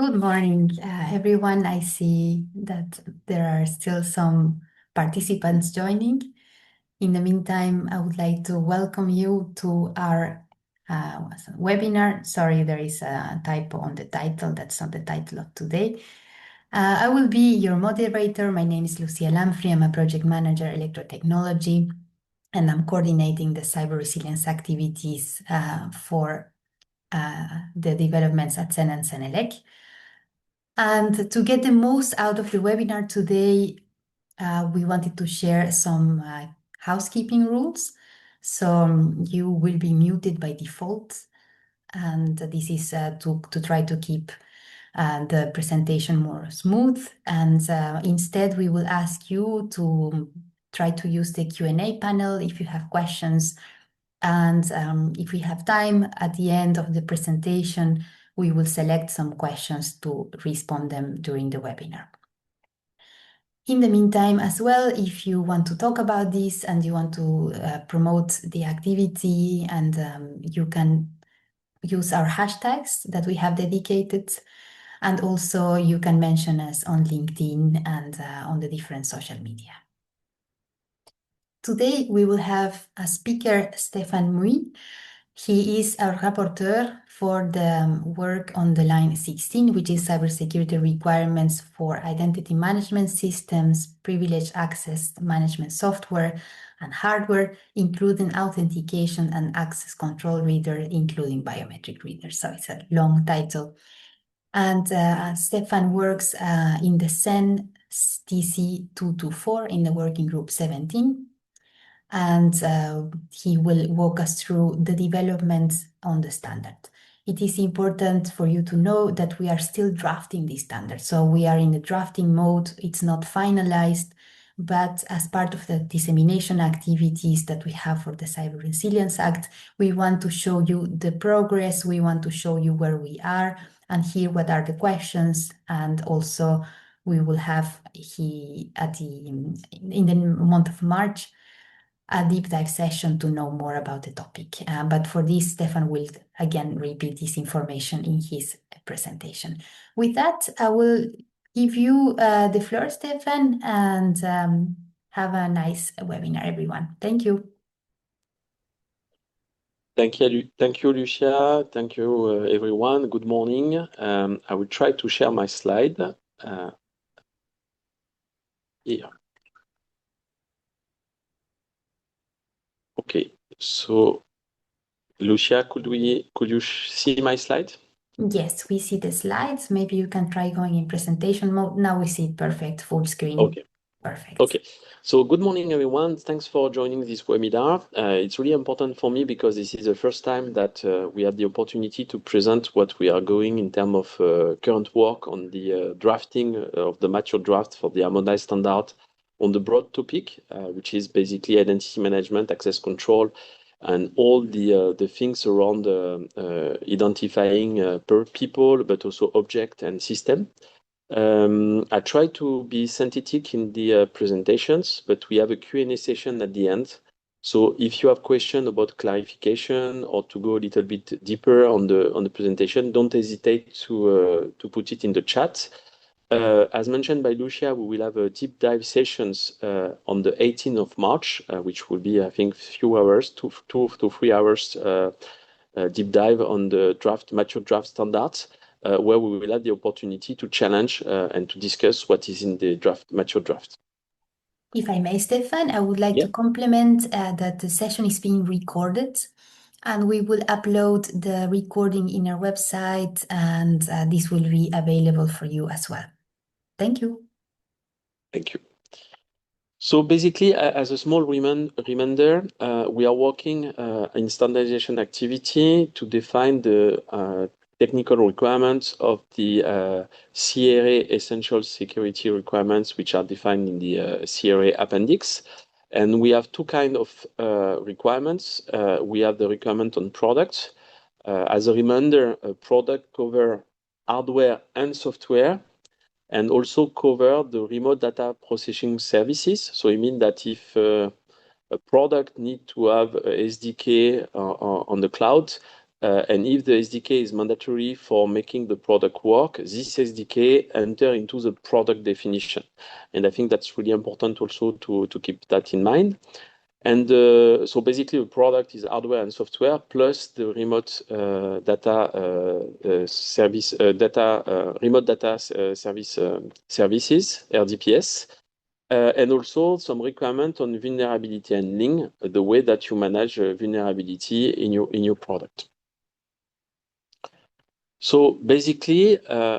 Good morning, everyone. I see that there are still some participants joining. In the meantime, I would like to welcome you to our webinar. Sorry, there is a typo on the title. That's not the title of today. I will be your moderator. My name is Lucia Lamfrey. I'm a project manager, electrotechnology, and I'm coordinating the cyber resilience activities for the developments at CEN and CENELEC. And to get the most out of the webinar today, we wanted to share some housekeeping rules. So you will be muted by default. And this is to try to keep the presentation more smooth. And instead, we will ask you to try to use the Q&A panel if you have questions. And if we have time at the end of the presentation, we will select some questions to respond them during the webinar. In the meantime, as well, if you want to talk about this and you want to promote the activity, and you can use our hashtags that we have dedicated, and also you can mention us on LinkedIn and on the different social media. Today, we will have a speaker, Stéphane Mouy. He is our rapporteur for the work on the line 16, which is cybersecurity requirements for identity management systems, privileged access management software and hardware, including authentication and access control reader, including biometric readers. So it's a long title. And Stéphane works in the CEN TC 224 in the working group 17. And he will walk us through the developments on the standard. It is important for you to know that we are still drafting the standard. So we are in the drafting mode. It's not finalized, but as part of the dissemination activities that we have for the Cyber Resilience Act, we want to show you the progress. We want to show you where we are and hear what are the questions. And also we will have in the month of March, a deep dive session to know more about the topic. But for this, Stéphane will again repeat this information in his presentation. With that, I will give you the floor, Stéphane, and have a nice webinar, everyone. Thank you. Thank you, Lucia. Thank you, everyone. Good morning. I will try to share my slide here. Okay, so Lucia, could you see my slide? Yes, we see the slides. Maybe you can try going in presentation mode. Now we see it perfect, full screen. Okay. Perfect. Okay, so good morning, everyone. Thanks for joining this webinar. It's really important for me because this is the first time that we have the opportunity to present what we are going in terms of current work on the drafting of the mature draft for the harmonized standard on the broad topic, which is basically identity management, access control, and all the things around identifying per people, but also object and system. I try to be synthetic in the presentations, but we have a Q&A session at the end. So if you have questions about clarification or to go a little bit deeper on the presentation, don't hesitate to put it in the chat. As mentioned by Lucia, we will have a deep dive sessions on the 18th of March, which will be, I think, few hours, 2 to 3 hours deep dive on the mature draft standards, where we will have the opportunity to challenge and to discuss what is in the mature draft. If I may, Stéphane, I would like to complement that the session is being recorded, and we will upload the recording in our website, and this will be available for you as well. Thank you. Thank you. So basically, as a small reminder, we are working in standardization activity to define the technical requirements of the CRA essential security requirements, which are defined in the CRA appendix. And we have two kinds of requirements. We have the requirement on products. As a reminder, a product covers hardware and software, and also cover the remote data processing services. So it means that if a product needs to have a SDK on the cloud, and if the SDK is mandatory for making the product work, this SDK enter into the product definition. And I think that's really important also to keep that in mind. And so basically, the product is hardware and software plus the remote data service, remote data service services (RDPS), and also some requirement on vulnerability handling, the way that you manage vulnerability in your product. So basically,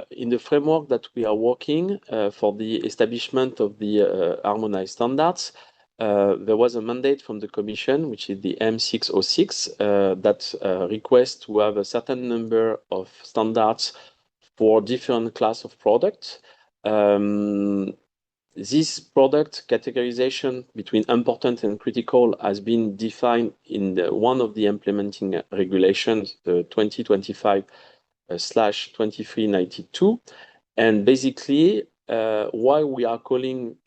in the framework that we are working for the establishment of the harmonized standards, there was a mandate from the Commission, which is the M606, that requests to have a certain number of standards for different class of products. This product categorization between important and critical has been defined in one of the implementing regulations, the 2025/2392, and basically why we are calling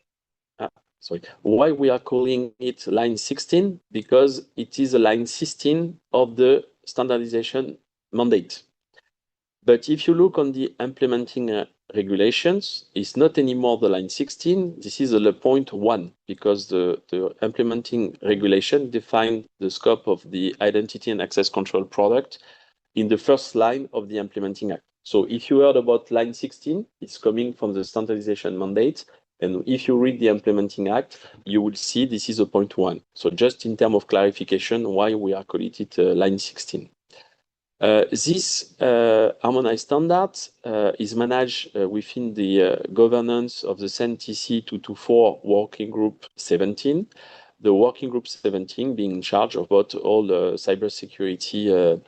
it line 16, because it is a line 16 of the standardization mandate. But if you look on the implementing regulations, it's not anymore the line 16. This is the point 1, because the implementing regulation defined the scope of the identity and access control product in the first line of the implementing act. So if you heard about line 16, it's coming from the standardization mandate. And if you read the implementing act, you will see this is a point 1. So just in terms of clarification, why we are calling it line 16. This harmonized standard is managed within the governance of the CEN/TC 224 Working Group 17. The Working Group 17 being in charge about all the cybersecurity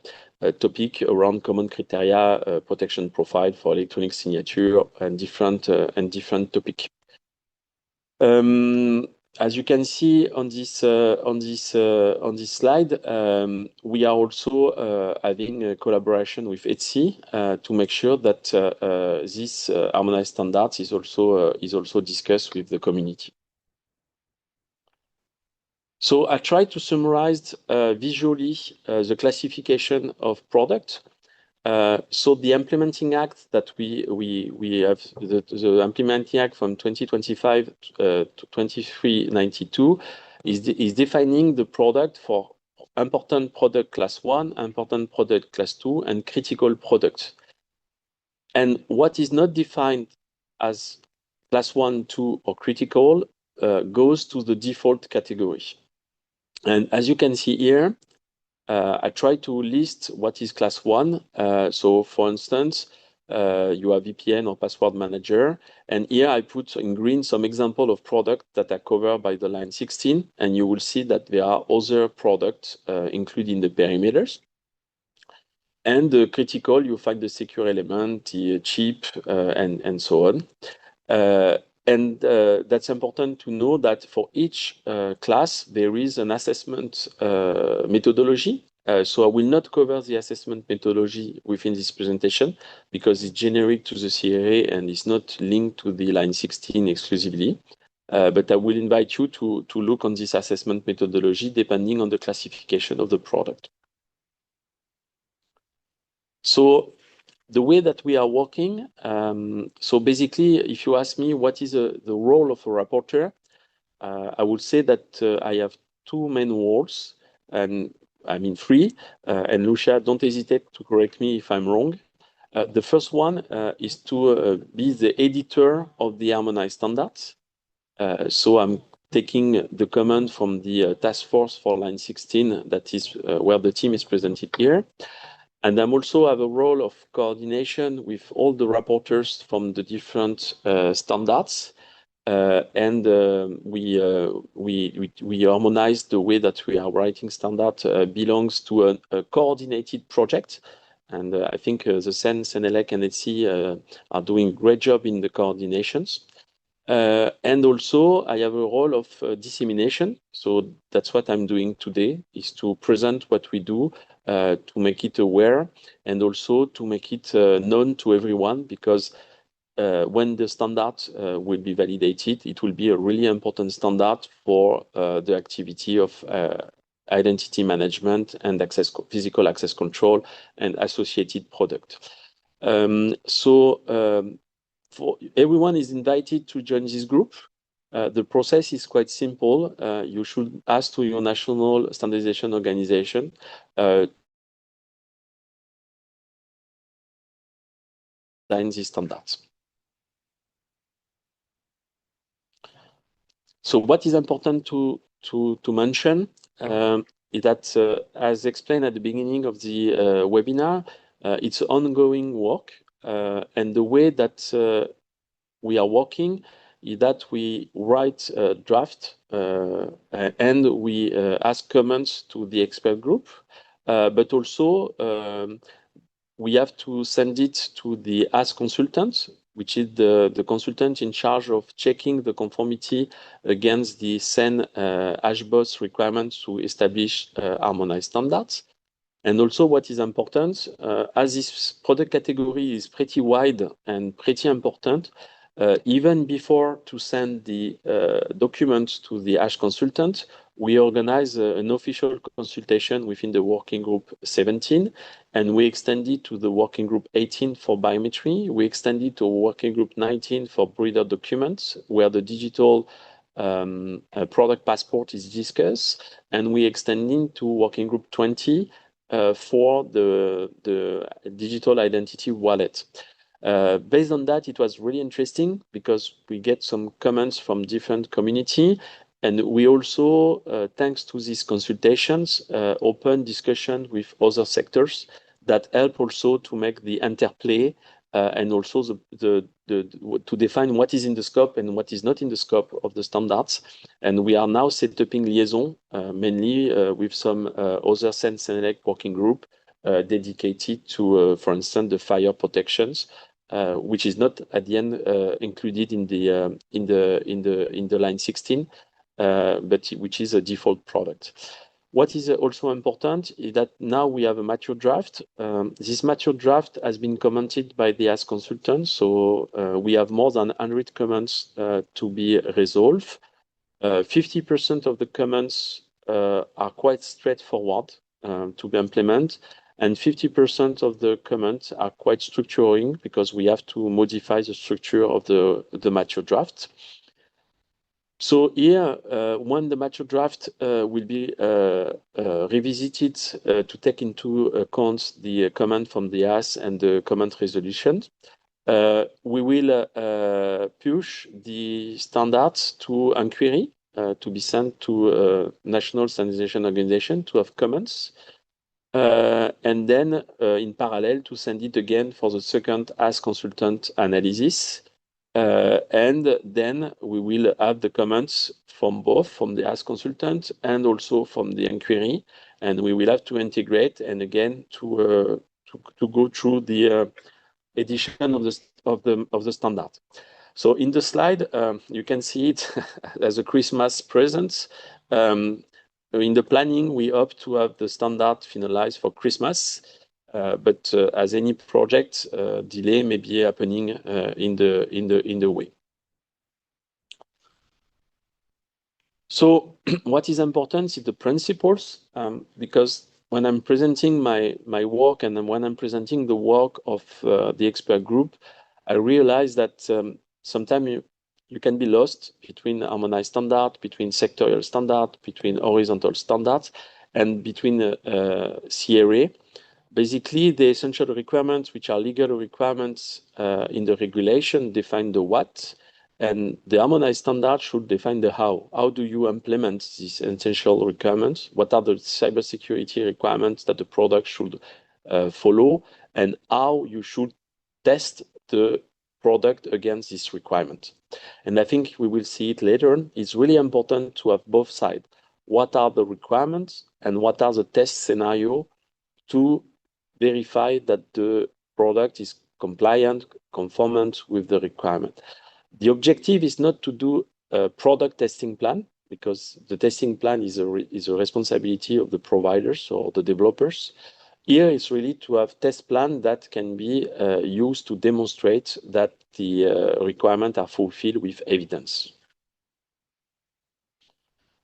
topic around common criteria, protection profile for electronic signature, and different topic. As you can see on this slide, we are also having a collaboration with ETSI to make sure that this harmonized standards is also discussed with the community. So I try to summarize visually the classification of product. So the implementing act that we have, the implementing act from 2025 to 2392 is defining the product for important product class 1, important product class 2, and critical products. And what is not defined as class 1, 2, or critical goes to the default category. And as you can see here, I try to list what is class 1. So for instance, you have VPN or password manager. And here I put in green some example of products that are covered by the line 16. And you will see that there are other products including the perimeters. And the critical, you find the secure element, the chip, and so on. And that's important to know that for each class, there is an assessment methodology. So I will not cover the assessment methodology within this presentation because it's generic to the CRA and is not linked to the line 16 exclusively. But I will invite you to look on this assessment methodology depending on the classification of the product. So the way that we are working, so basically, if you ask me what is the role of a rapporteur, I would say that I have two main roles, and I mean three, and Lucia, don't hesitate to correct me if I'm wrong. The first one is to be the editor of the harmonized standards. So I'm taking the command from the task force for line 16, that is where the team is presented here. And I'm also have a role of coordination with all the rapporteurs from the different standards. And we harmonize the way that we are writing standard belongs to a coordinated project. And I think the CEN, CENELEC, and ETSI are doing a great job in the coordinations. And also, I have a role of dissemination. So that's what I'm doing today, is to present what we do, to make it aware, and also to make it known to everyone, because when the standard will be validated, it will be a really important standard for the activity of identity management and physical access control and associated product. For everyone is invited to join this group. The process is quite simple. You should ask to your national standardization organization design these standards. So what is important to mention is that, as explained at the beginning of the webinar, it's ongoing work, and the way that we are working is that we write a draft and we ask comments to the expert group, but also we have to send it to the AS consultant, which is the consultant in charge of checking the conformity against the SEN HBOS requirements to establish harmonized standards. And also what is important, as this product category is pretty wide and pretty important, even before to send the documents to the ASH consultant, we organize an official consultation within the working group 17, and we extend it to the working group 18 for biometry. We extend it to working group 19 for breeder documents, where the digital product passport is discussed, and we extend it to working group 20 for the digital identity wallet. Based on that, it was really interesting because we get some comments from different community, and we also, thanks to these consultations, open discussion with other sectors that help also to make the interplay and also to define what is in the scope and what is not in the scope of the standards. And we are now setting liaison, mainly with some other Senelec working group dedicated to, for instance, the fire protections, which is not at the end included in the line 16, but which is a default product. What is also important is that now we have a mature draft. This mature draft has been commented by the AS consultants, so we have more than 100 comments to be resolved. 50% of the comments are quite straightforward to be implemented, and 50% of the comments are quite structuring because we have to modify the structure of the mature draft. So here, when the mature draft will be revisited to take into account the comment from the AS and the comment resolution, we will push the standards to inquiry to be sent to National Standardization Organization to have comments, and then in parallel to send it again for the second AS consultant analysis. And then we will have the comments from both from the AS consultant and also from the inquiry, and we will have to integrate and again to go through the edition of the standard. So in the slide, you can see it as a Christmas present. In the planning, we hope to have the standard finalized for Christmas. But as any project, delay may be happening in the way. So what is important is the principles, because when I'm presenting my work and then when I'm presenting the work of the expert group, I realize that sometimes you can be lost between harmonized standard, between sectorial standard, between horizontal standards, and between CRA. Basically, the essential requirements, which are legal requirements in the regulation, define the what, and the harmonized standard should define the how. How do you implement these essential requirements? What are the cybersecurity requirements that the product should follow, and how you should test the product against this requirement? And I think we will see it later. It's really important to have both sides. What are the requirements and what are the test scenarios to verify that the product is compliant, conformant with the requirement. The objective is not to do a product testing plan, because the testing plan is a responsibility of the providers or the developers. Here is really to have test plan that can be used to demonstrate that the requirements are fulfilled with evidence.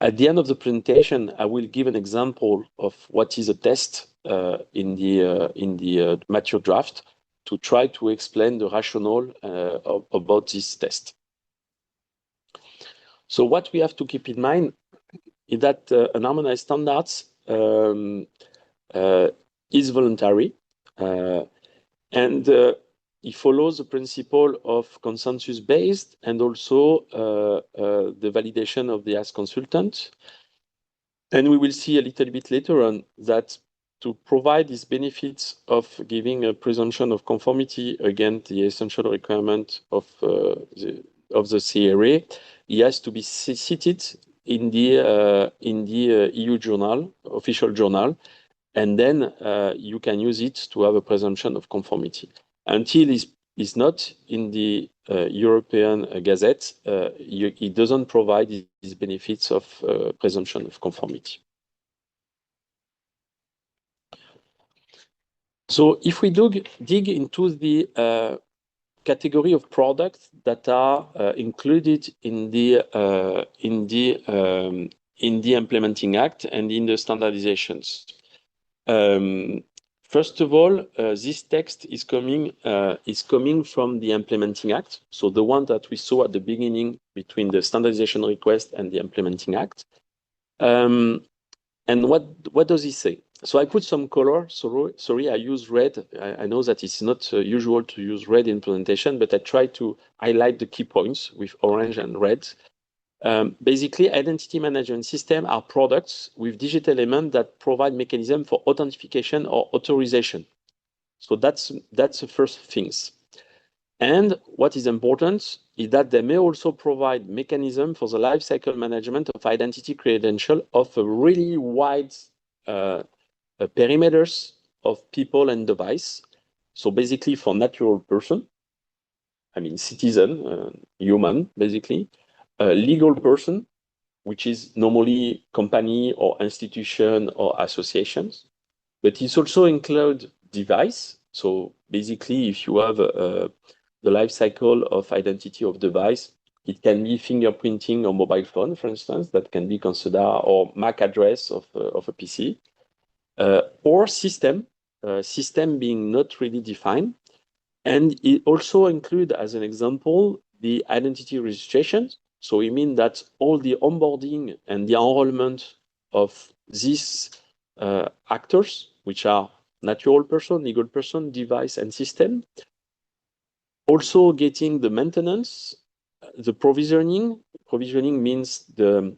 At the end of the presentation, I will give an example of what is a test in the mature draft to try to explain the rationale about this test. So what we have to keep in mind is that an harmonized standards is voluntary and it follows the principle of consensus-based and also the validation of the as consultant. And we will see a little bit later on that to provide these benefits of giving a presumption of conformity against the essential requirement of the CRA, it has to be cited in the EU journal, official journal, and then you can use it to have a presumption of conformity. Until it's not in the European Gazette, it doesn't provide these benefits of presumption of conformity. So if we dig into the category of products that are included in the implementing act and in the standardizations. First of all, this text is coming from the implementing act, so the one that we saw at the beginning between the standardization request and the implementing act. And what does it say? So I put some color. Sorry, I use red. I know that it's not usual to use red in presentation, but I try to highlight the key points with orange and red. Basically, identity management system are products with digital elements that provide mechanism for authentication or authorization. So that's the first things. And what is important is that they may also provide mechanism for the lifecycle management of identity credential of a really wide perimeters of people and device. So basically for natural person, I mean citizen, human, basically, a legal person, which is normally company or institution or associations, but it's also include device. So basically, if you have the life cycle of identity of device, it can be fingerprinting on mobile phone, for instance, that can be considered, or MAC address of a PC, or system being not really defined. And it also include, as an example, the identity registration. So it means that all the onboarding and the enrollment of these actors, which are natural person, legal person, device, and system. Also getting the maintenance, the provisioning. Provisioning means the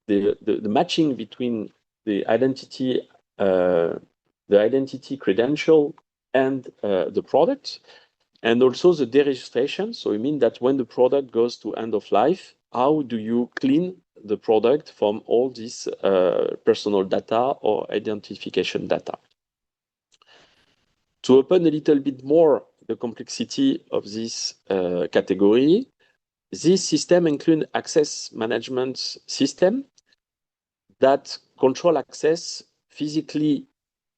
matching between the identity credential and the product, and also the deregistration. So it means that when the product goes to end of life, how do you clean the product from all this personal data or identification data? To open a little bit more the complexity of this category, this system includes access management system that control access physically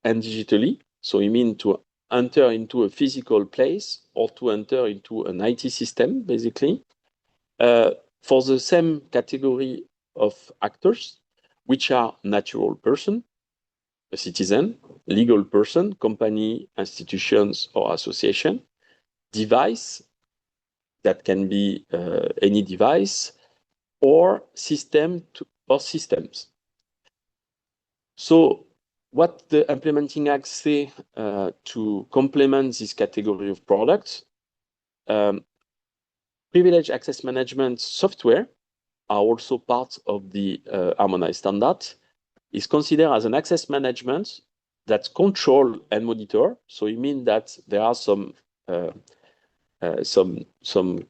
and digitally. So it means to enter into a physical place or to enter into an IT system, basically, for the same category of actors, which are natural person, a citizen, legal person, company, institutions, or association, device, that can be any device, or system or systems. So what the implementing acts say to complement this category of products, privileged access management software are also part of the harmonized standard, is considered as an access management that control and monitor. So it means that there are some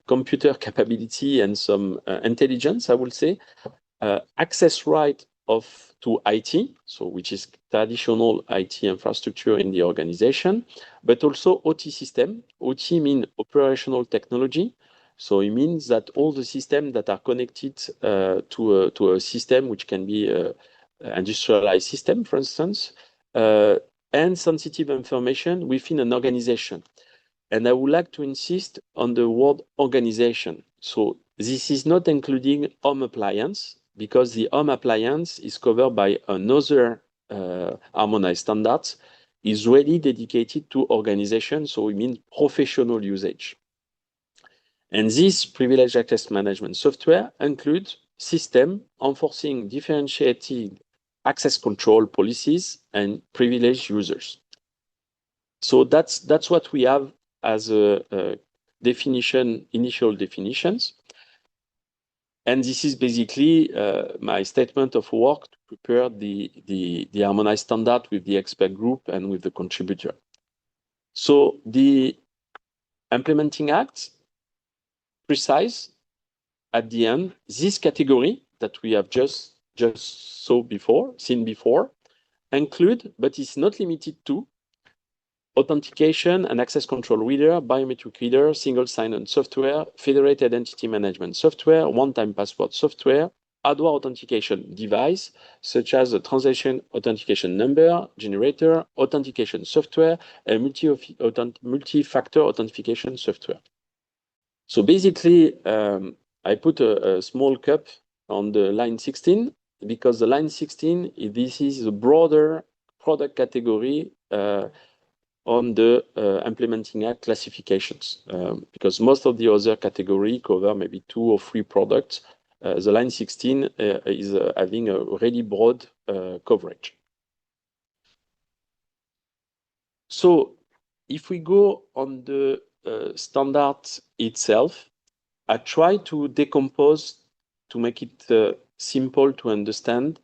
computer capability and some intelligence, I would say, access right to IT, so which is traditional IT infrastructure in the organization, but also OT system. OT means operational technology. So it means that all the systems that are connected to a system, which can be an industrialized system, for instance, and sensitive information within an organization. And I would like to insist on the word organization. So this is not including home appliance. because the home appliance is covered by another harmonized standard, is really dedicated to organization, so it means professional usage. And this privileged access management software includes system enforcing differentiated access control policies and privileged users. So that's what we have as a definition, initial definitions. And this is basically my statement of work to prepare the harmonized standard with the expert group and with the contributor. So the implementing act precise at the end this category that we have just seen before include, but is not limited to, authentication and access control reader, biometric reader, single sign-on software, federated identity management software, one-time password software, hardware authentication device, such as a transaction authentication number generator, authentication software, and multi-factor authentication software. So basically, I put a small cup on the line 16 because the line 16, this is a broader product category on the implementing act classifications, because most of the other category cover maybe 2 or 3 products. The line 16 is having a really broad coverage. So if we go on the standard itself, I try to decompose to make it simple to understand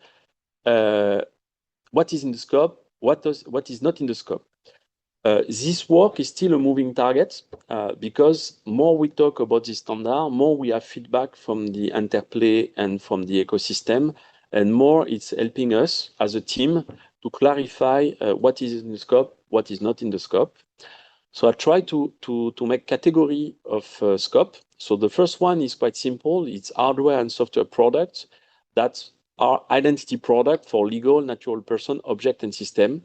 what is in the scope, what is not in the scope. This work is still a moving target because more we talk about this standard, more we have feedback from the interplay and from the ecosystem, and more it's helping us as a team to clarify what is in the scope, what is not in the scope. So I try to make category of scope. So the first one is quite simple. It's hardware and software products that are identity product for legal, natural person, object, and system.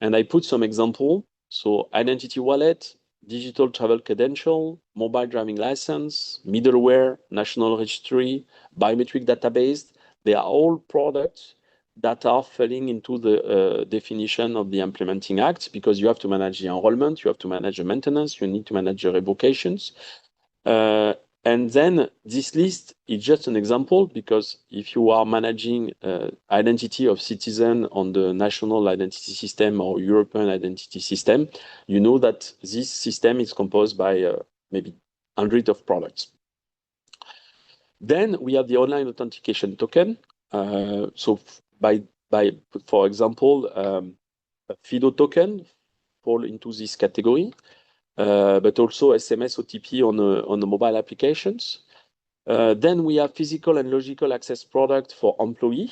And I put some example. So identity wallet, digital travel credential, mobile driving license, middleware, national registry, biometric database. They are all products that are falling into the definition of the implementing act, because you have to manage the enrollment, you have to manage the maintenance, you need to manage the revocations. And then this list is just an example, because if you are managing identity of citizen on the national identity system or European identity system, you know that this system is composed by maybe hundreds of products. Then we have the online authentication token. So for example, FIDO token fall into this category. But also SMS OTP on the mobile applications. Then we have physical and logical access product for employee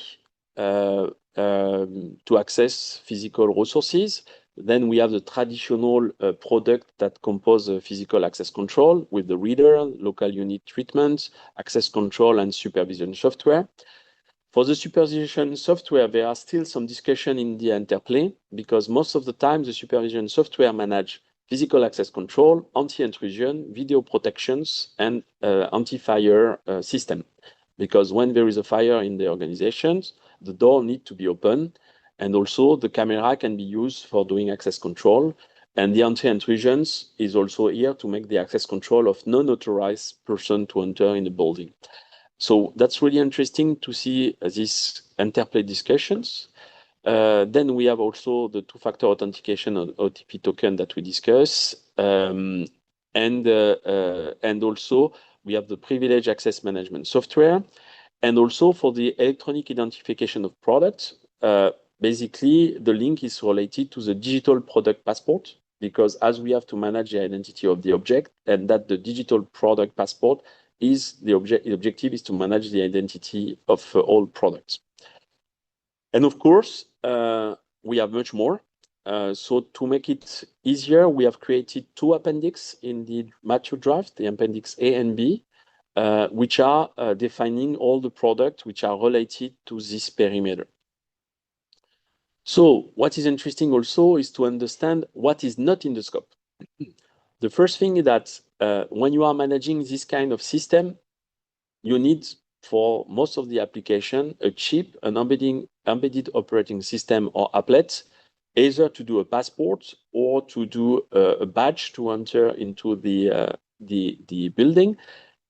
to access physical resources. Then we have the traditional product that compose physical access control with the reader, local unit treatment, access control, and supervision software. For the supervision software, there are still some discussion in the interplay, because most of the time the supervision software manage physical access control, anti-intrusion, video protections, and anti-fire system. Because when there is a fire in the organizations, the door needs to be open, and also the camera can be used for doing access control. And the anti-intrusions is also here to make the access control of non-authorized person to enter in the building. So that's really interesting to see these interplay discussions. Then we have also the two-factor authentication of OTP token that we discuss. And also we have the privileged access management software. And also for the electronic identification of products, basically the link is related to the digital product passport, because as we have to manage the identity of the object, and that the digital product passport is the objective is to manage the identity of all products. And of course, we have much more. So to make it easier, we have created 2 appendix in the mature draft, the appendix A and B, which are defining all the products which are related to this perimeter. So what is interesting also is to understand what is not in the scope. The first thing is that when you are managing this kind of system, you need for most of the application, a chip, an embedded operating system or applet, either to do a passport or to do a badge to enter into the building.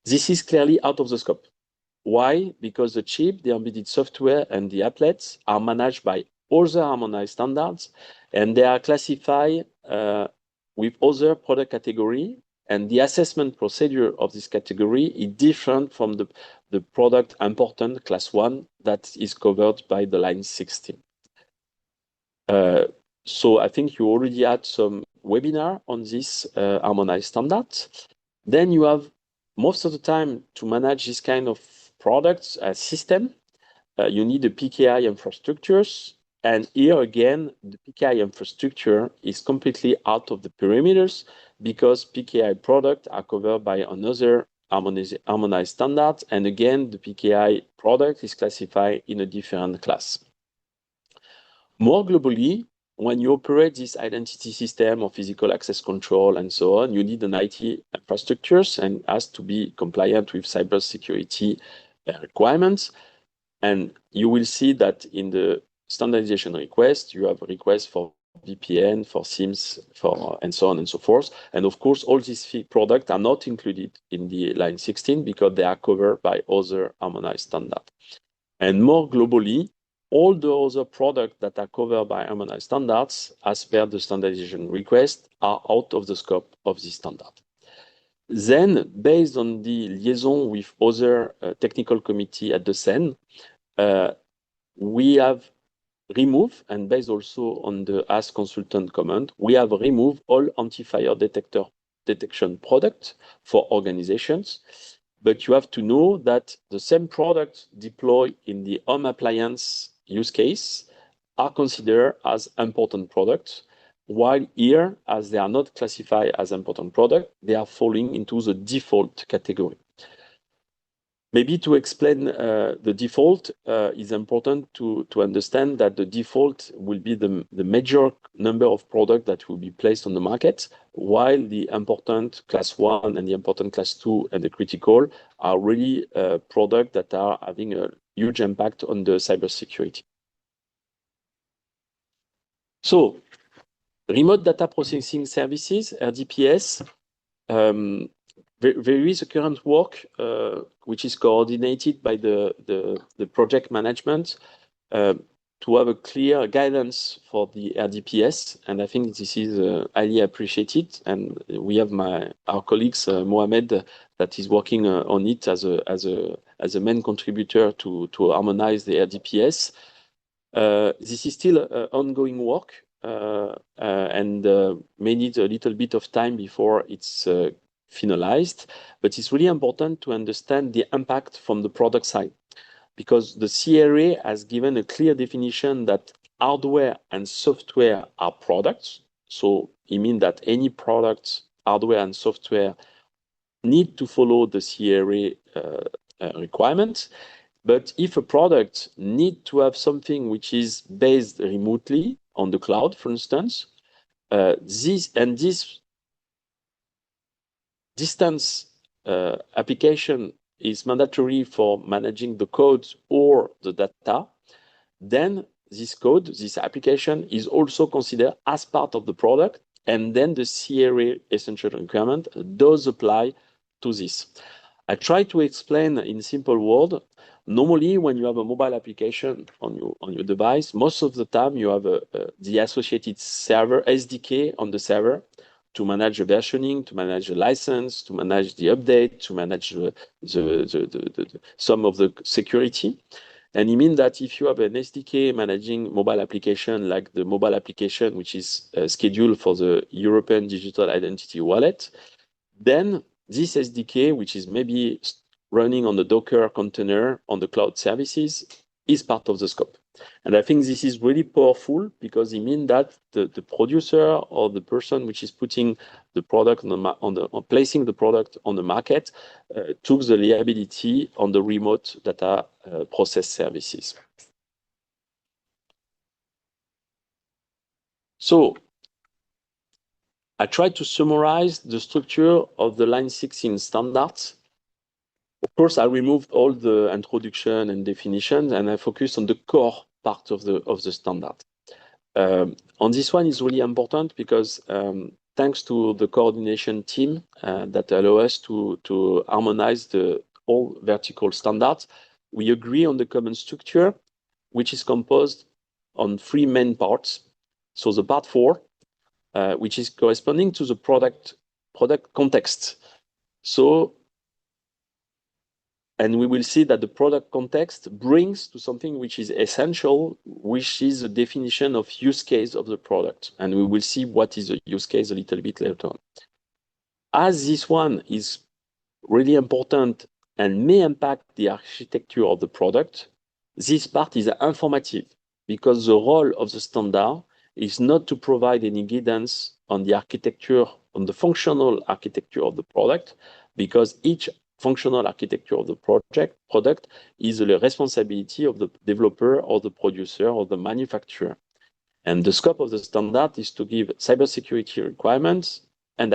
This is clearly out of the scope. Why? Because the chip, the embedded software, and the applets are managed by other harmonized standards, and they are classified with other product category, and the assessment procedure of this category is different from the product important class 1 that is covered by the line 16. So I think you already had some webinar on this harmonized standards. Then you have most of the time to manage this kind of products as system, you need the PKI infrastructures. And here again, the PKI infrastructure is completely out of the perimeters because PKI products are covered by another harmonized standard. And again, the PKI product is classified in a different class. More globally, when you operate this identity system or physical access control and so on, you need an IT infrastructures and has to be compliant with cybersecurity requirements. And you will see that in the standardization request, you have a request for VPN, for SIMs, and so on and so forth. And of course, all these products are not included in the line 16 because they are covered by other harmonized standards. And more globally, all the other products that are covered by harmonized standards, as per the standardization request, are out of the scope of this standard. Then, based on the liaison with other technical committee at the CEN, we have removed, and based also on the Ask Consultant comment, we have removed all anti-fire detection products for organizations. But you have to know that the same products deployed in the home appliance use case are considered as important products, while here, as they are not classified as important products, they are falling into the default category. Maybe to explain the default, is important to understand that the default will be the major number of products that will be placed on the market, while the important class 1 and the important class 2 and the critical are really products that are having a huge impact on the cybersecurity. So, remote data processing services, RDPS, there is a current work which is coordinated by the project management to have a clear guidance for the RDPS, and I think this is highly appreciated. And we have our colleagues Mohamed that is working on it as a main contributor to harmonize the RDPS. This is still ongoing work and may need a little bit of time before it's finalized, but it's really important to understand the impact from the product side, because the CRA has given a clear definition that hardware and software are products. So it means that any products, hardware and software, need to follow the CRA requirements. But if a product needs to have something which is based remotely on the cloud, for instance, this distance application is mandatory for managing the code or the data, then this code, this application is also considered as part of the product, and then the CRA essential requirement does apply to this. I try to explain in simple words. Normally, when you have a mobile application on your device, most of the time you have the associated server, SDK on the server, to manage the versioning, to manage the license, to manage the update, to manage some of the security. And it means that if you have an SDK managing mobile application, like the mobile application which is scheduled for the European Digital Identity Wallet, then this SDK, which is maybe running on the Docker container on the cloud services, is part of the scope. And I think this is really powerful because it means that the producer or the person which is putting the product placing the product on the market took the liability on the remote data process services. So I tried to summarize the structure of the line 16 standards Of course, I removed all the introduction and definitions, and I focused on the core part of the standard. On this one is really important because thanks to the coordination team that allow us to harmonize all vertical standards, we agree on the common structure, which is composed on three main parts. So the part 4, which is corresponding to the product context. So, and we will see that the product context brings to something which is essential, which is the definition of use case of the product. And we will see what is a use case a little bit later on. As this one is really important and may impact the architecture of the product, this part is informative because the role of the standard is not to provide any guidance on the architecture, on the functional architecture of the product, because each functional architecture of the product is the responsibility of the developer or the producer or the manufacturer. And the scope of the standard is to give cybersecurity requirements and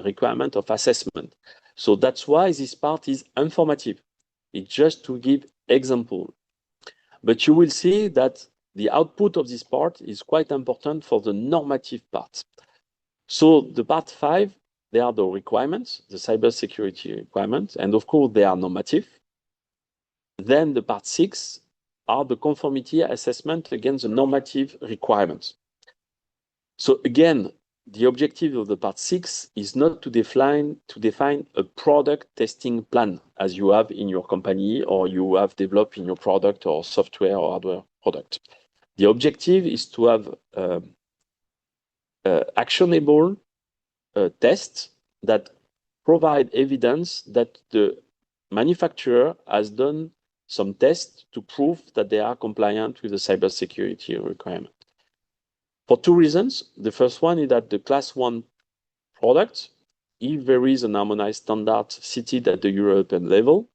requirement of assessment. So that's why this part is informative. It's just to give example. But you will see that the output of this part is quite important for the normative part. So the part 5, they are the requirements, the cybersecurity requirements, and of course they are normative. Then the part 6 are the conformity assessment against the normative requirements. So again, the objective of the part 6 is not to define a product testing plan as you have in your company or you have developed in your product or software or hardware product. The objective is to have actionable tests that provide evidence that the manufacturer has done some tests to prove that they are compliant with the cybersecurity requirement. For two reasons. The first one is that the class 1 product, if there is an harmonized standard cited at the European level,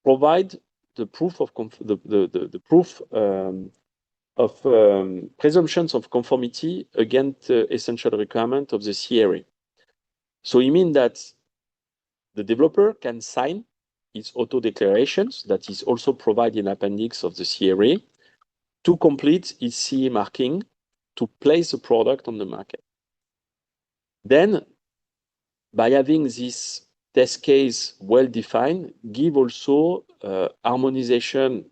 provide the proof of presumptions of conformity against the essential requirement of the CRA. So it means that the developer can sign its auto declarations that is also provided in appendix of the CRA to complete its CE marking to place the product on the market. Then, by having this test case well defined, give also harmonization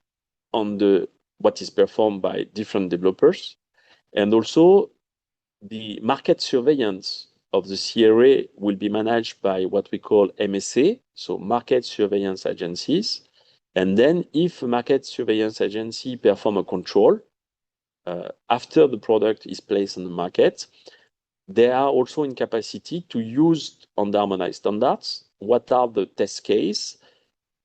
on what is performed by different developers, and also the market surveillance of the CRA will be managed by what we call MSA, so market surveillance agencies. And then if a market surveillance agency perform a control after the product is placed on the market, they are also in capacity to use on the harmonized standards what are the test case,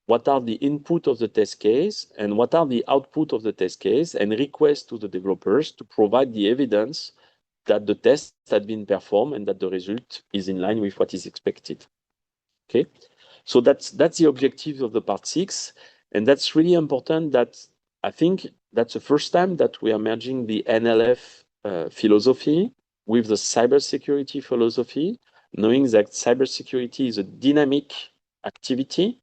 what are the input of the test case, and what are the output of the test case, and request to the developers to provide the evidence that the test had been performed and that the result is in line with what is expected. Okay, so that's the objective of the part 6, and that's really important. That I think that's the first time that we are merging the NLF philosophy with the cybersecurity philosophy, knowing that cybersecurity is a dynamic activity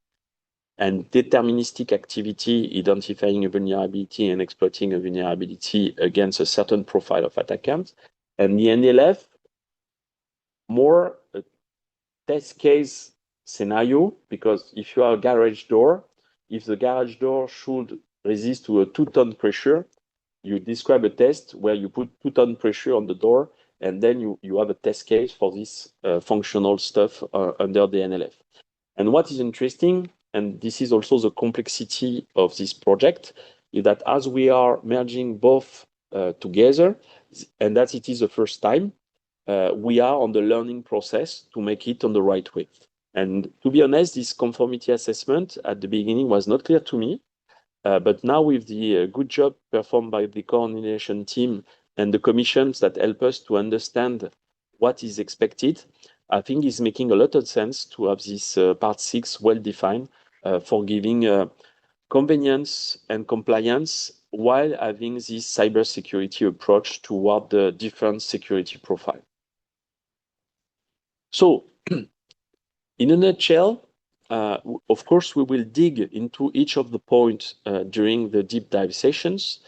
and deterministic activity, identifying a vulnerability and exploiting a vulnerability against a certain profile of attackers. And the NLF, more a test case scenario, because if you are a garage door, if the garage door should resist to a 2-ton pressure, you describe a test where you put 2-ton pressure on the door, and then you have a test case for this functional stuff under the NLF. And what is interesting, and this is also the complexity of this project, is that as we are merging both together, and that it is the first time, we are on the learning process to make it on the right way. And to be honest, this conformity assessment at the beginning was not clear to me, but now with the good job performed by the coordination team and the commissions that help us to understand what is expected, I think it's making a lot of sense to have this part 6 well defined for giving convenience and compliance while having this cybersecurity approach toward the different security profile. So, in a nutshell, of course, we will dig into each of the points during the deep dive sessions.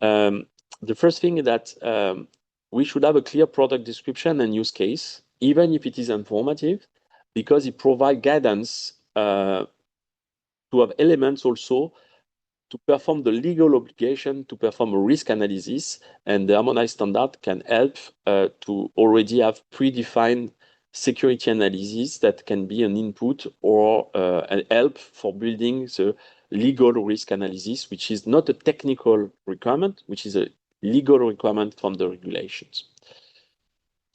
The first thing is that we should have a clear product description and use case, even if it is informative, because it provides guidance to have elements also to perform the legal obligation to perform a risk analysis, and the harmonized standard can help to already have predefined security analysis that can be an input or an help for building the legal risk analysis, which is not a technical requirement, which is a legal requirement from the regulations.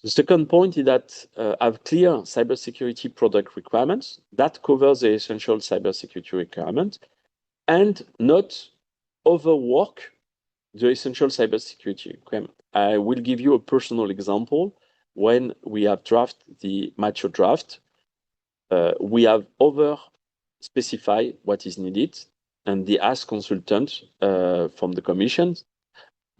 The second point is that have clear cybersecurity product requirements that covers the essential cybersecurity requirement and not overwork the essential cybersecurity requirement. I will give you a personal example. When we have drafted the mature draft, we have over specified what is needed, and the ask consultant from the commission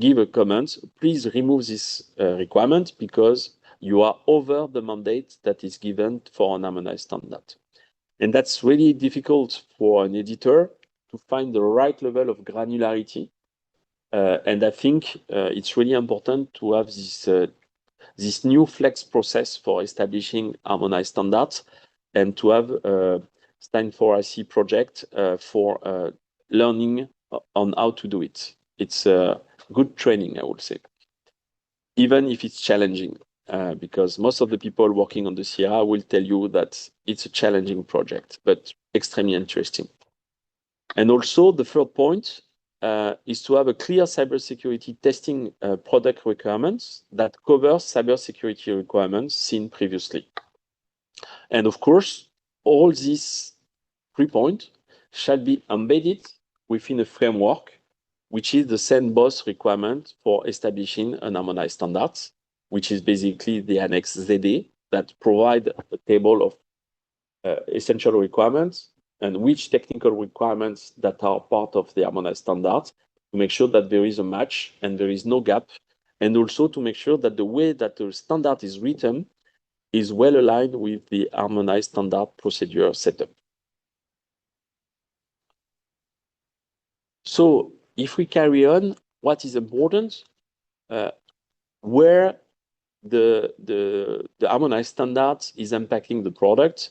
give a comment, please remove this requirement because you are over the mandate that is given for an harmonized standard. And that's really difficult for an editor to find the right level of granularity. And I think it's really important to have this new flex process for establishing harmonized standards and to have a Stein4IC project for learning on how to do it. It's a good training, I would say, even if it's challenging, because most of the people working on the CRA will tell you that it's a challenging project, but extremely interesting. And also the third point is to have a clear cybersecurity testing product requirements that covers cybersecurity requirements seen previously. And of course, all these 3 points shall be embedded within a framework, which is the sandbox requirement for establishing an harmonized standards, which is basically the Annex ZD that provide a table of essential requirements and which technical requirements that are part of the harmonized standards to make sure that there is a match and there is no gap, and also to make sure that the way that the standard is written is well aligned with the harmonized standard procedure setup. So if we carry on, what is important, where the harmonized standards is impacting the product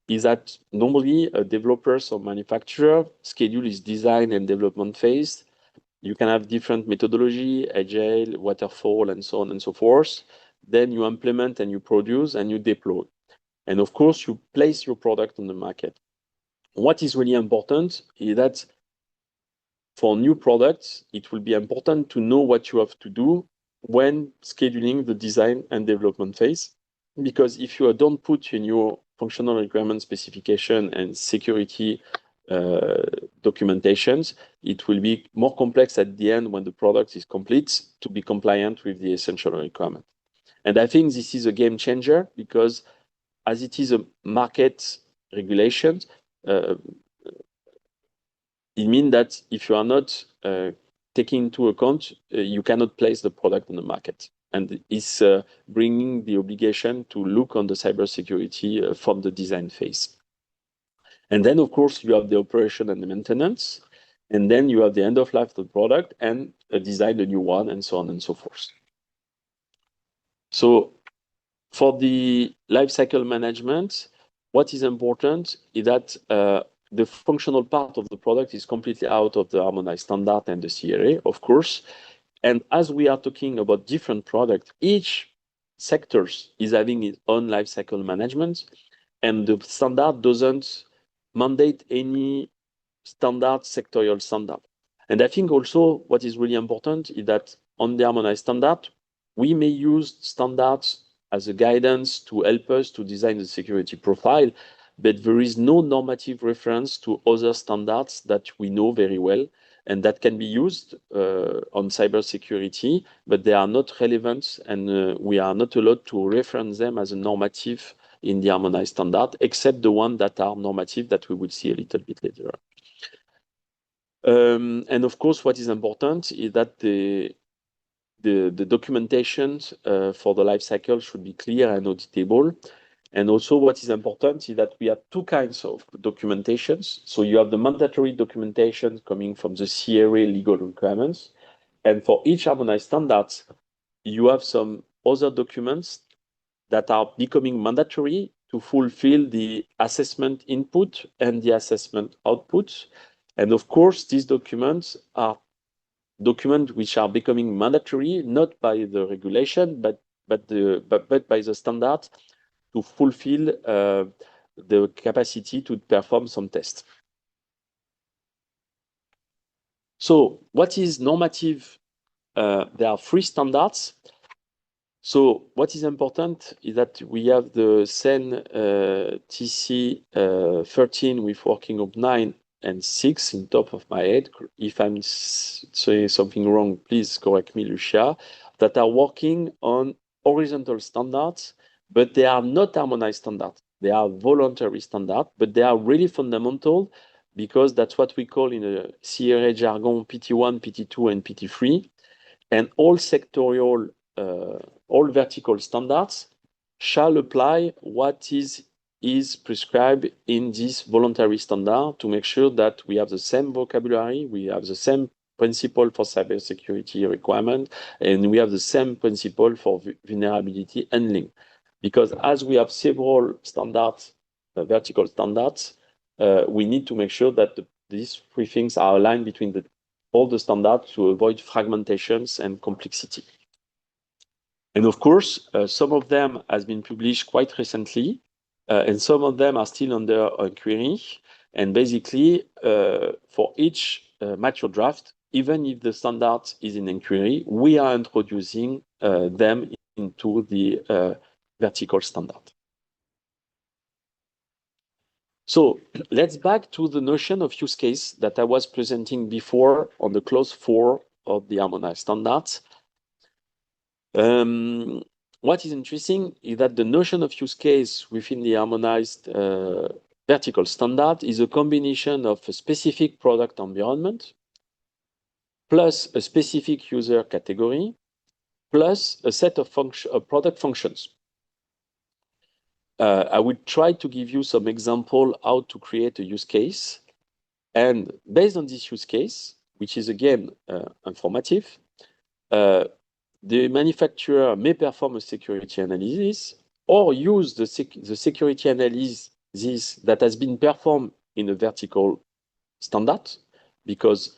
is that normally a developers or manufacturer schedule is design and development phase. You can have different methodology, agile, waterfall, and so on and so forth. Then you implement and you produce and you deploy. And of course, you place your product on the market. What is really important is that for new products, it will be important to know what you have to do when scheduling the design and development phase. Because if you don't put in your functional requirement specification and security documentations, it will be more complex at the end when the product is complete to be compliant with the essential requirement. And I think this is a game changer because as it is a market regulation, it means that if you are not taking into account, you cannot place the product on the market. And it's bringing the obligation to look on the cybersecurity from the design phase. And then, of course, you have the operation and the maintenance. And then you have the end of life of the product and design a new one and so on and so forth. So for the lifecycle management, what is important is that the functional part of the product is completely out of the harmonized standard and the CRA, of course. And as we are talking about different products, each sectors is having its own lifecycle management, and the standard doesn't mandate any standard sectorial standard. And I think also what is really important is that on the harmonized standard, we may use standards as a guidance to help us to design the security profile, but there is no normative reference to other standards that we know very well and that can be used on cybersecurity, but they are not relevant and we are not allowed to reference them as a normative in the harmonized standard, except the ones that are normative that we will see a little bit later. And of course, what is important is that the documentation for the life cycle should be clear and auditable. And also what is important is that we have two kinds of documentations. So you have the mandatory documentation coming from the CRA legal requirements. And for each harmonized standards, you have some other documents that are becoming mandatory to fulfill the assessment input and the assessment output. And of course, these documents are documents which are becoming mandatory, not by the regulation, but by the standard to fulfill the capacity to perform some tests. So what is normative? There are three standards. So what is important is that we have the CEN TC 13 with working group 9 and 6 in top of my head. If I'm saying something wrong, please correct me, Lucia, that are working on horizontal standards, but they are not harmonized standards. They are voluntary standards, but they are really fundamental because that's what we call in a CRA jargon PT1, PT2, and PT3. And all sectorial, all vertical standards shall apply what is prescribed in this voluntary standard to make sure that we have the same vocabulary, we have the same principle for cybersecurity requirement, and we have the same principle for vulnerability handling. Because as we have several standards, vertical standards, we need to make sure that these three things are aligned between all the standards to avoid fragmentations and complexity. And of course, some of them has been published quite recently, and some of them are still under query. And basically, for each mature draft, even if the standard is in inquiry, we are introducing them into the vertical standard. So let's back to the notion of use case that I was presenting before on the clause 4 of the harmonized standards. What is interesting is that the notion of use case within the harmonized vertical standard is a combination of a specific product environment plus a specific user category plus a set of product functions. I will try to give you some example how to create a use case. And based on this use case, which is again informative, the manufacturer may perform a security analysis or use the security analysis that has been performed in a vertical standard, because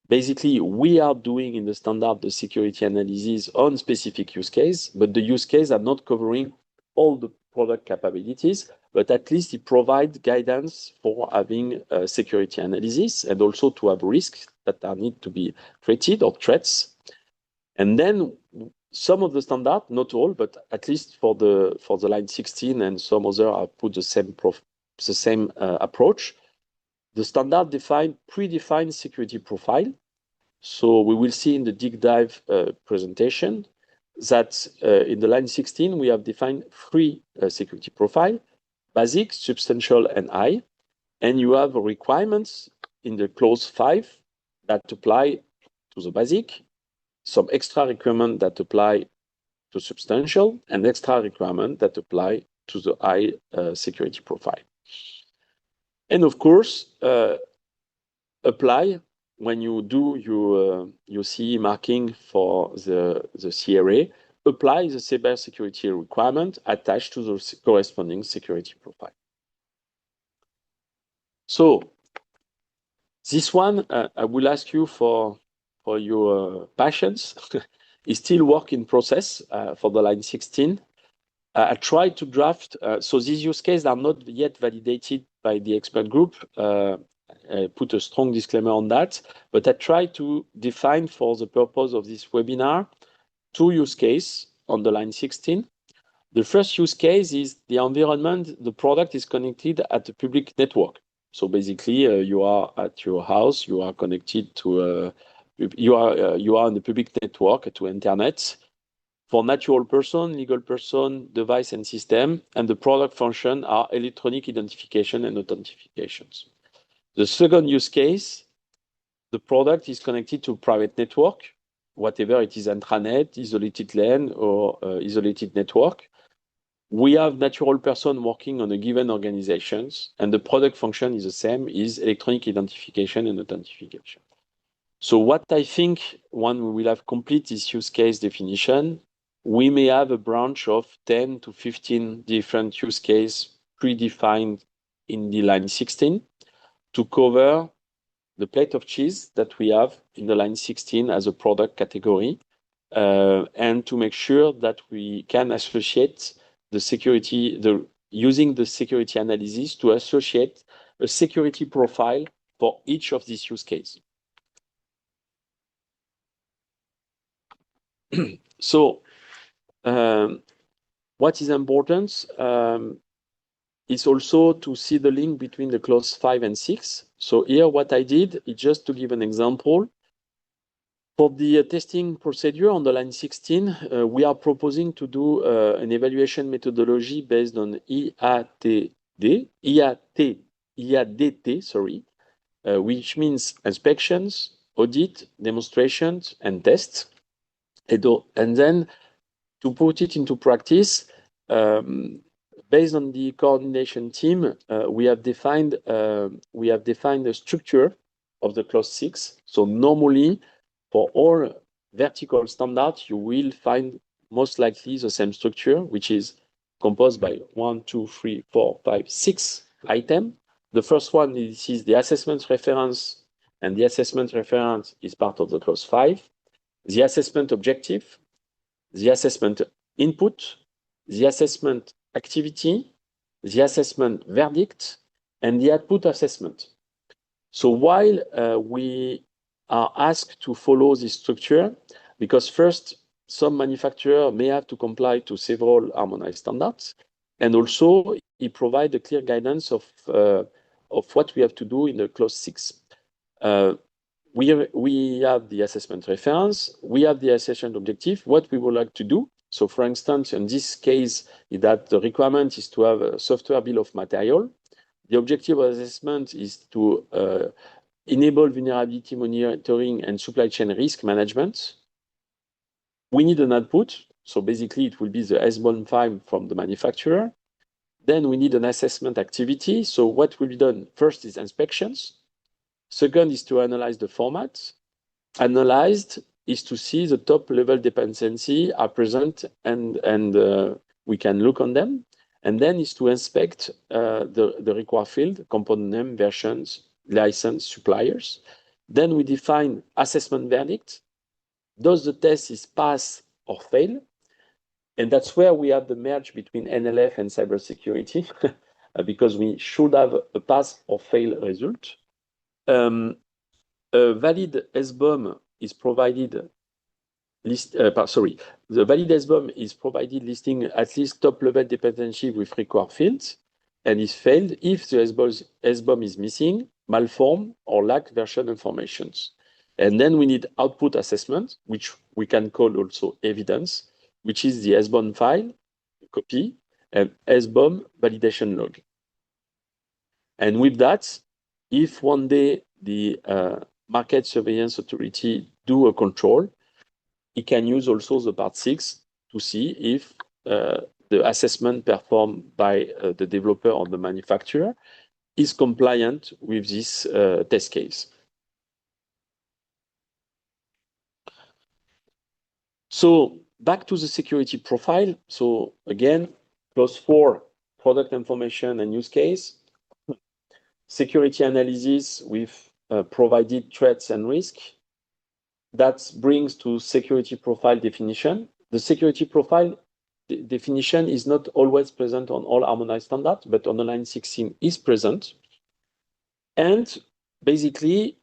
basically we are doing in the standard the security analysis on specific use case, but the use case are not covering all the product capabilities, but at least it provides guidance for having a security analysis and also to have risks that are need to be treated or threats. And then some of the standard, not all, but at least for the line 16 and some other have put the same approach. The standard predefined security profile. So we will see in the deep dive presentation that in the line 16, we have defined three security profile: basic, substantial, and high. And you have requirements in the clause 5 that apply to the basic, some extra requirements that apply to substantial, and extra requirements that apply to the high security profile. And of course, apply when you do your CE marking for the CRA, apply the cybersecurity requirement attached to the corresponding security profile. So this one, I will ask you for your patience. It's still work in process for the line 16. I tried to draft, so these use cases are not yet validated by the expert group. I put a strong disclaimer on that, but I tried to define for the purpose of this webinar two use cases on the line 16. The first use case is the environment, the product is connected at a public network. So basically, you are at your house, you are connected to, you are on the public network to internet for natural person, legal person, device and system, and the product function are electronic identification and authentications. The second use case, the product is connected to a private network, whatever it is, intranet, isolated LAN, or isolated network. we have natural person working on a given organizations, and the product function is the same, is electronic identification and authentication. So what I think when we will have complete this use case definition, we may have a branch of 10 to 15 different use case predefined in the line 16 to cover the plate of cheese that we have in the line 16 as a product category, and to make sure that we can associate using the security analysis to associate a security profile for each of these use cases. So, what is important is also to see the link between the clause 5 and 6. So here what I did is just to give an example. For the testing procedure on the line 16, we are proposing to do an evaluation methodology based on IADT, sorry, which means inspections, audit, demonstrations, and tests. And then to put it into practice, based on the coordination team, we have defined the structure of the clause 6. So normally, for all vertical standards, you will find most likely the same structure, which is composed by 1, 2, 3, 4, 5, 6 items. The first one is the assessment reference, and the assessment reference is part of the clause 5. The assessment objective, the assessment input, the assessment activity, the assessment verdict, and the output assessment. So while we are asked to follow this structure, because first, some manufacturer may have to comply to several harmonized standards, and also it provides a clear guidance of what we have to do in the clause 6. We have the assessment reference, we have the assessment objective, what we would like to do. So for instance, in this case, is that the requirement is to have a software bill of material. The objective of assessment is to enable vulnerability monitoring and supply chain risk management. We need an output. So basically, it will be the SBOM file from the manufacturer. Then we need an assessment activity. So what will be done? First is inspections. Second is to analyze the format. Analyzed is to see the top level dependency are present and we can look on them. And then is to inspect the required field, component name, versions, license, suppliers. Then we define assessment verdict. Does the test is pass or fail? And that's where we have the merge between NLF and cybersecurity, because we should have a pass or fail result. A valid SBOM is provided. The valid SBOM is provided listing at least top level dependency with required fields, and is failed if the SBOM is missing, malformed, or lack version informations. And then we need output assessment, which we can call also evidence, which is the SBOM file, copy, and SBOM validation log. And with that, if one day the market surveillance authority do a control, it can use also the part 6 to see if the assessment performed by the developer or the manufacturer is compliant with this test case. So back to the security profile. So again, clause 4, product information and use case. Security analysis with provided threats and risk. That brings to security profile definition. The security profile definition is not always present on all harmonized standards, but on the line 16 is present. And basically,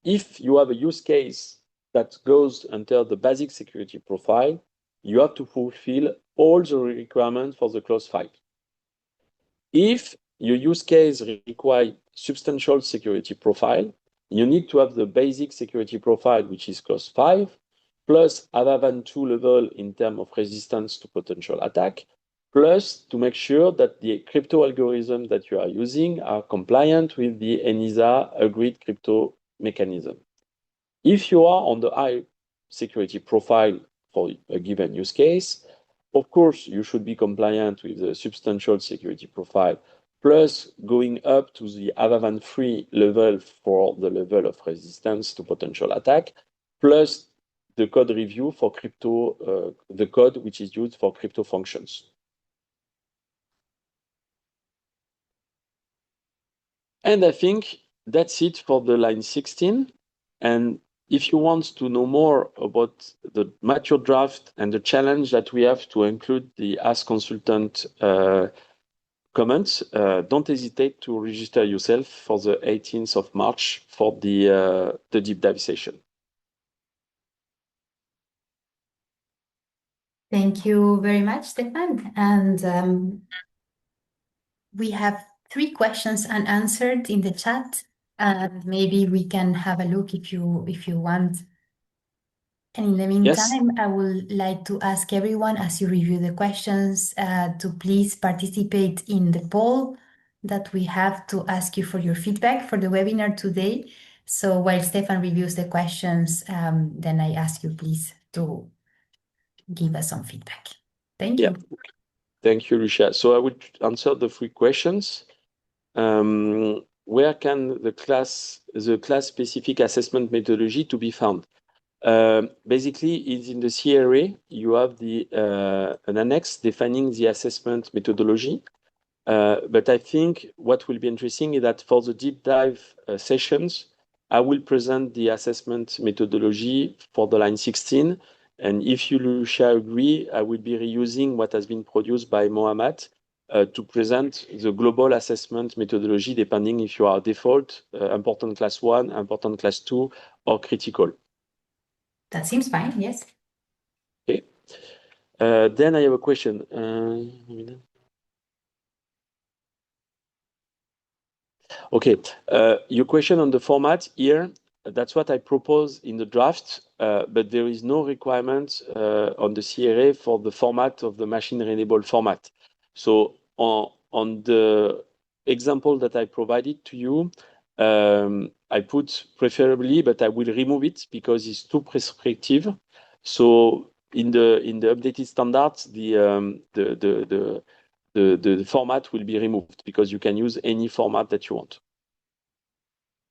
if you have a use case that goes under the basic security profile, you have to fulfill all the requirements for the clause 5. If your use case requires substantial security profile, you need to have the basic security profile, which is clause 5, plus other than 2 level in terms of resistance to potential attack, plus to make sure that the crypto algorithm that you are using are compliant with the ENISA agreed crypto mechanism. If you are on the high security profile for a given use case, Of course, you should be compliant with the substantial security profile, plus going up to the other than free level for the level of resistance to potential attack, plus the code review for crypto, the code which is used for crypto functions. And I think that's it for the line 16. And if you want to know more about the mature draft and the challenge that we have to include the Ask Consultant comments, don't hesitate to register yourself for the 18th of March for the deep dive session. Thank you very much, Stefan. And we have 3 questions unanswered in the chat, and maybe we can have a look if you want. And in the meantime, Yes. I would like to ask everyone, as you review the questions, to please participate in the poll that we have to ask you for your feedback for the webinar today. So while Stefan reviews the questions, then I ask you please to give us some feedback. Thank you. Thank you, Lucia. So I would answer the 3 questions. Where can the class-specific assessment methodology to be found? Basically, it's in the CRA. You have an annex defining the assessment methodology. But I think what will be interesting is that for the deep dive sessions, I will present the assessment methodology for the line 16. And if you, Lucia, agree, I will be reusing what has been produced by Mohamed to present the global assessment methodology, depending if you are default, important class 1, important class 2, or critical. That seems fine, yes. Okay. Then I have a question. Okay, your question on the format here, that's what I propose in the draft, but there is no requirement on the CRA for the format of the machine-readable format. So on the example that I provided to you, I put preferably, but I will remove it because it's too prescriptive. So in the updated standards, the format will be removed because you can use any format that you want.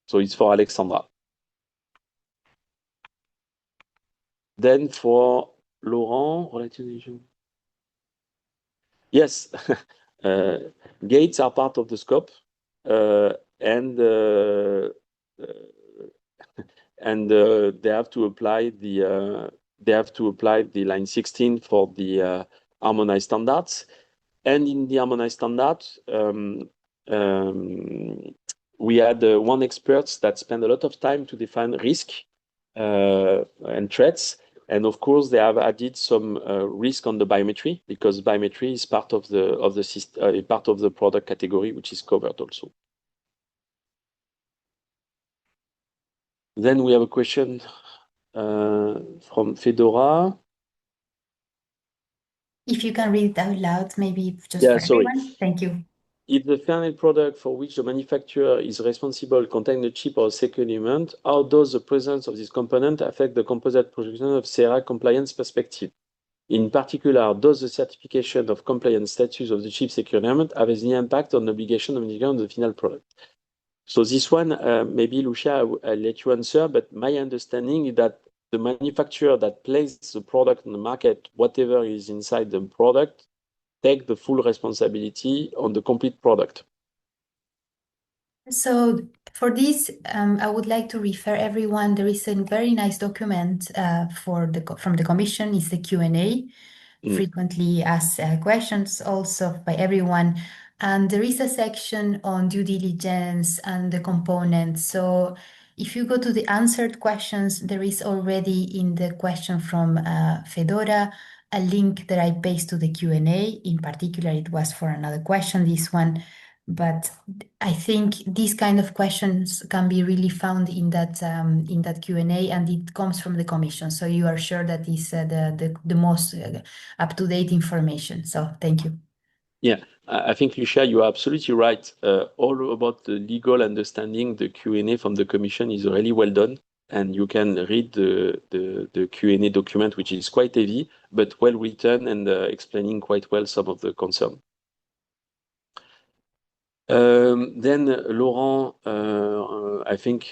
So it's for Alexandra. Then for Laurent, relativization. Yes, gates are part of the scope, and they have to apply the line 16 for the harmonized standards. And in the harmonized standards, we had one expert that spent a lot of time to define risk and threats. And of course, they have added some risk on the biometry because biometry is part of the system, part of the product category, which is covered also. Then we have a question from Fedora. If you can read it out loud, maybe just Yeah, for sorry. everyone. Thank you. If the final product for which the manufacturer is responsible contains a chip or a second element, how does the presence of this component affect the composite production of CRA compliance perspective? In particular, does the certification of compliance status of the chip secure element have any impact on the obligation of the final product? So this one, maybe Lucia, I'll let you answer, but my understanding is that the manufacturer that places the product on the market, whatever is inside the product, take the full responsibility on the complete product. So for this, I would like to refer everyone. There is a very nice document from the Commission. It's the Q&A, frequently asked questions also by everyone. And there is a section on due diligence and the components. So if you go to the answered questions, there is already in the question from Fedora a link that I paste to the Q&A. In particular, it was for another question, this one. But I think these kind of questions can be really found in that Q&A, and it comes from the Commission. So you are sure that is the most up-to-date information. So thank you. Yeah, I think, Lucia, you are absolutely right. All about the legal understanding, the Q&A from the Commission is really well done. and you can read the Q&A document, which is quite heavy, but well written and explaining quite well some of the concern. Then Laurent, I think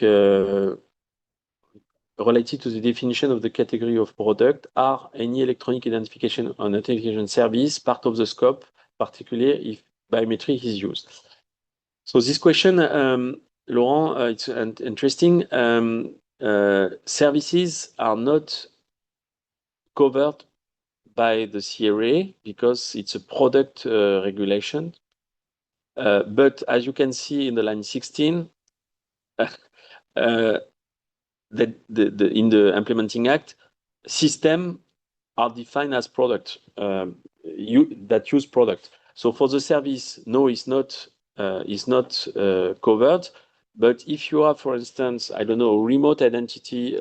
related to the definition of the category of product, are any electronic identification or authentication service part of the scope, particularly if biometric is used? So this question, Laurent, it's interesting. Services are not covered by the CRA because it's a product regulation. But as you can see in the line 16, in the implementing act, system are defined as product that use product. So for the service, no, it's not covered. But if you have, for instance, I don't know, remote identity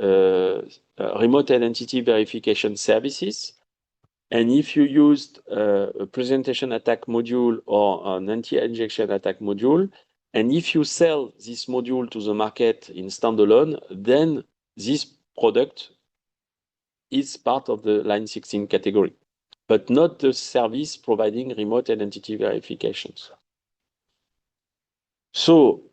verification services, and if you used a presentation attack module or an anti-injection attack module, and if you sell this module to the market in standalone, then this product is part of the line 16 category, but not the service providing remote identity verifications. So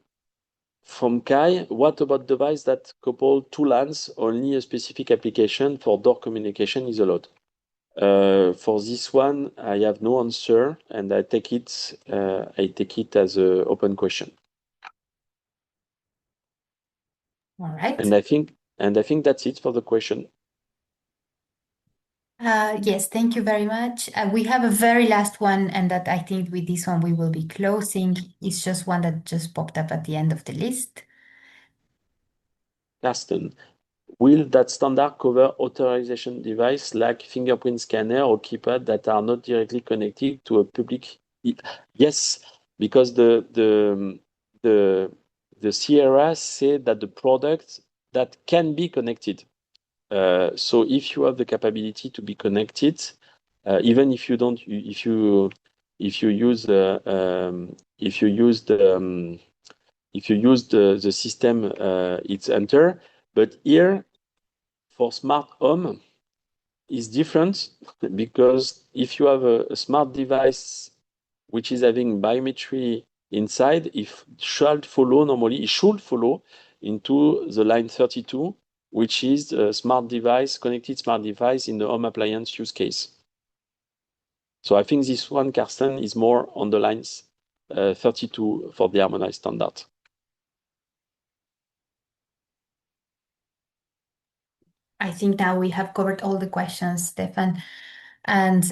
from Kai, what about device that couple two LANs, only a specific application for door communication is allowed? For this one, I have no answer, and I take it as an open question. All right. And I think that's it for the question. Yes, thank you very much. We have a very last one, and that I think with this one we will be closing. It's just one that just popped up at the end of the list. Carsten, will that standard cover authorization device like fingerprint scanner or keypad that are not directly connected to a public? Yes, because the CRA said that the product that can be connected. So if you have the capability to be connected, even if you don't, if you use the system, it's enter. But here for smart home is different because if you have a smart device which is having biometry inside, it should follow into the line 32, which is a connected smart device in the home appliance use case. So I think this one, Carsten, is more on the lines 32 for the harmonized standard. I think now we have covered all the questions, Stefan. And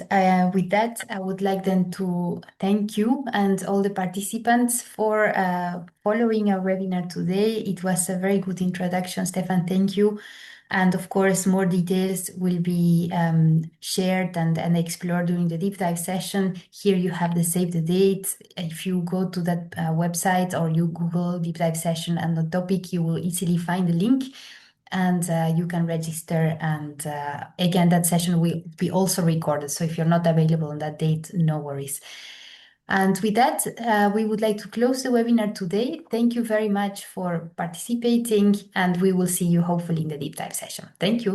with that, I would like then to thank you and all the participants for following our webinar today. It was a very good introduction, Stefan. Thank you. And of course, more details will be shared and explored during the deep dive session. Here you have the save the date. If you go to that website or you Google deep dive session and the topic, you will easily find the link. And you can register. And again, that session will be also recorded. So if you're not available on that date, no worries. And with that, we would like to close the webinar today. Thank you very much for participating, and we will see you hopefully in the deep dive session. Thank you.